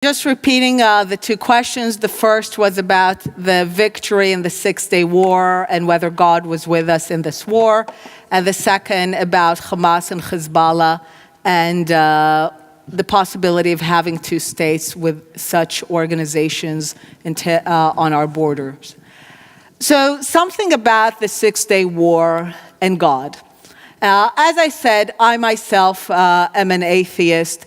Just repeating the two questions. The first was about the victory in the Six-Day War and whether God was with us in this war. And the second about Hamas and Hezbollah and the possibility of having two states with such organizations on our borders. So something about the Six-Day War and God. As I said, I myself am an atheist.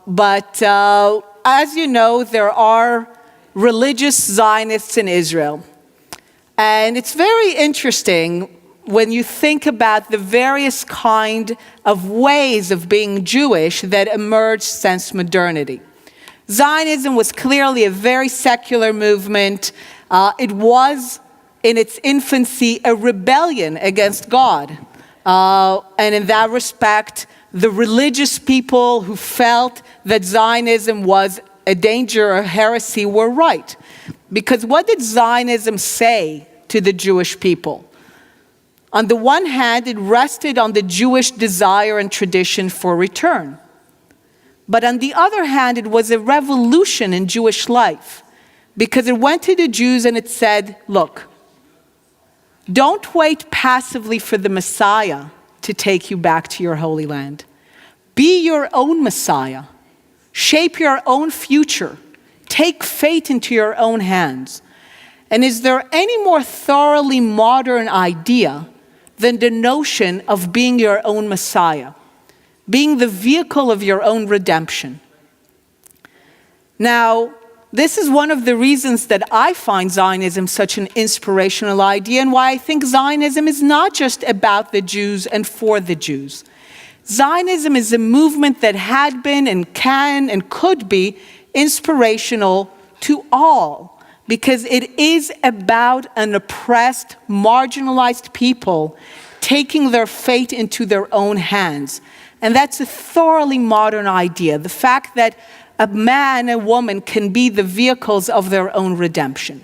But as you know, there are religious Zionists in Israel. And it's very interesting when you think about the various kind of ways of being Jewish that emerged since modernity. Zionism was clearly a very secular movement. It was, in its infancy, a rebellion against God. And in that respect, the religious people who felt that Zionism was a danger or heresy were right. Because what did Zionism say to the Jewish people? On the one hand, it rested on the Jewish desire and tradition for return. But on the other hand, it was a revolution in Jewish life. Because it went to the Jews and it said, look, don't wait passively for the Messiah to take you back to your Holy Land. Be your own Messiah. Shape your own future. Take fate into your own hands. And is there any more thoroughly modern idea than the notion of being your own Messiah? Being the vehicle of your own redemption. Now, this is one of the reasons that I find Zionism such an inspirational idea and why I think Zionism is not just about the Jews and for the Jews. Zionism is a movement that had been and can and could be inspirational to all because it is about an oppressed, marginalized people taking their fate into their own hands. And that's a thoroughly modern idea, the fact that a man and woman can be the vehicles of their own redemption.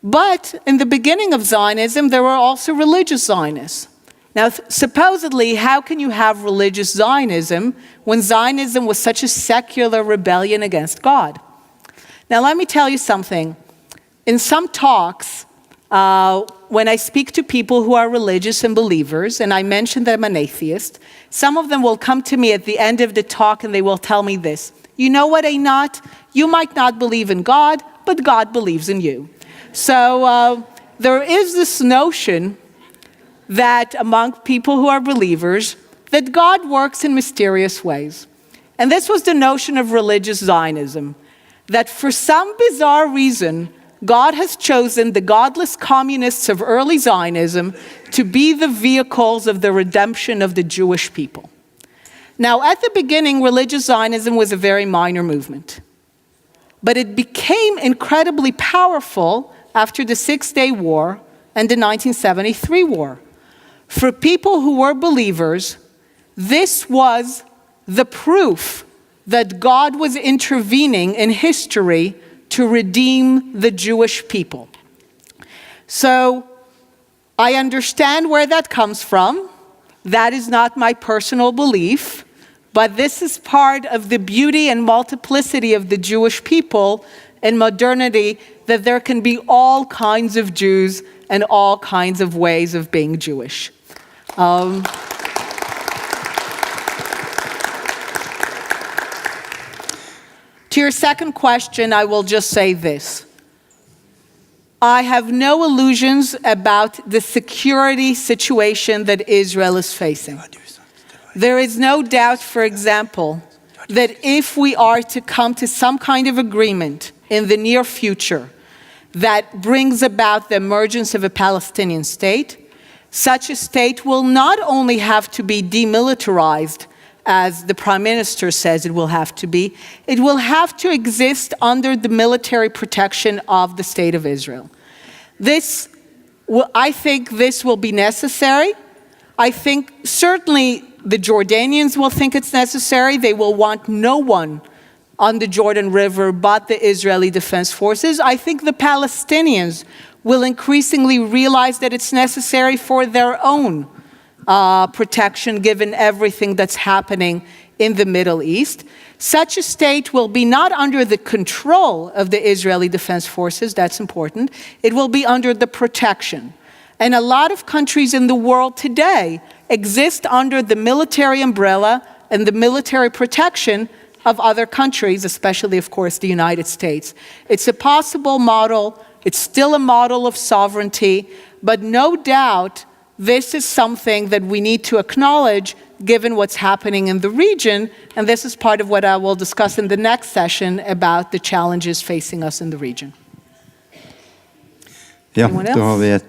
But in the beginning of Zionism, there were also religious Zionists. Now, supposedly, how can you have religious Zionism when Zionism was such a secular rebellion against God? Now, let me tell you something. In some talks, when I speak to people who are religious and believers, and I mention that I'm an atheist, some of them will come to me at the end of the talk and they will tell me this. You know what, Einat? You might not believe in God, but God believes in you. So there is this notion that among people who are believers, that God works in mysterious ways. And this was the notion of religious Zionism, that for some bizarre reason, God has chosen the godless communists of early Zionism to be the vehicles of the redemption of the Jewish people. Now, at the beginning, religious Zionism was a very minor movement. But it became incredibly powerful after the Six-Day War and the 1973 war. For people who were believers, this was the proof that God was intervening in history to redeem the Jewish people. So I understand where that comes from. That is not my personal belief, but this is part of the beauty and multiplicity of the Jewish people in modernity, that there can be all kinds of Jews and all kinds of ways of being Jewish. To your second question, I will just say this. I have no illusions about the security situation that Israel is facing. There is no doubt, for example, that if we are to come to some kind of agreement in the near future that brings about the emergence of a Palestinian state, such a state will not only have to be demilitarized, as the Prime Minister says it will have to be, it will have to exist under the military protection of the State of Israel. I think this will be necessary. I think certainly the Jordanians will think it's necessary. They will want no one on the Jordan River but the Israeli Defense Forces. I think the Palestinians will increasingly realize that it's necessary for their own protection given everything that's happening in the Middle East. Such a state will be not under the control of the Israeli Defense Forces, that's important. It will be under the protection. And a lot of countries in the world today exist under the military umbrella and the military protection of other countries, especially, of course, the United States. It's a possible model. It's still a model of sovereignty, but no doubt this is something that we need to acknowledge given what's happening in the region, and this is part of what I will discuss in the next session about the challenges facing us in the region. Ja, Anyone då har else? vi ett